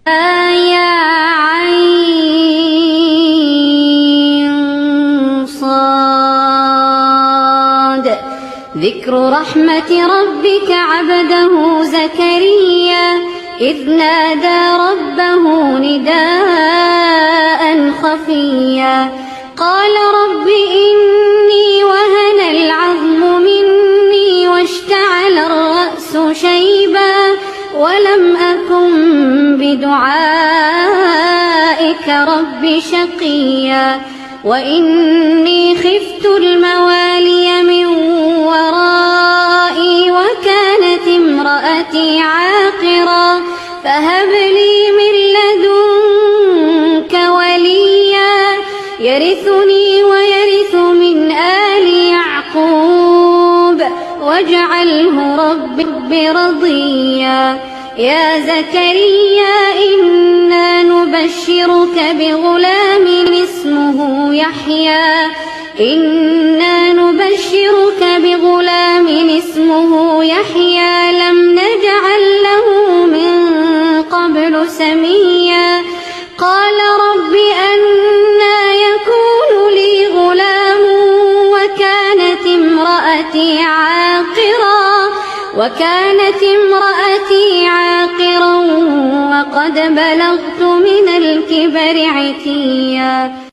يا عين صاد. ذكر رحمة ربك عبده زكريا إذ نادى ربه نداء خفيا قال رب إني وهن العظم مني واشتعل الرأس شيبا ولم أكن بدعائك رب شقيا وإني خفت الموالي من ورائي وكانت امرأتي عاقرا فهب لي من لدنك وليا يرثني ويرث من آل يعقوب واجعله رب رضيا. يا زكريا إنا نبشرك بغلام اسمه يحيى لم نجعل له من قبل سميا. قال رب أنى يكون لي غلام وكانت امرأتي عاقرا وقد بلغت من الكبر عتيا.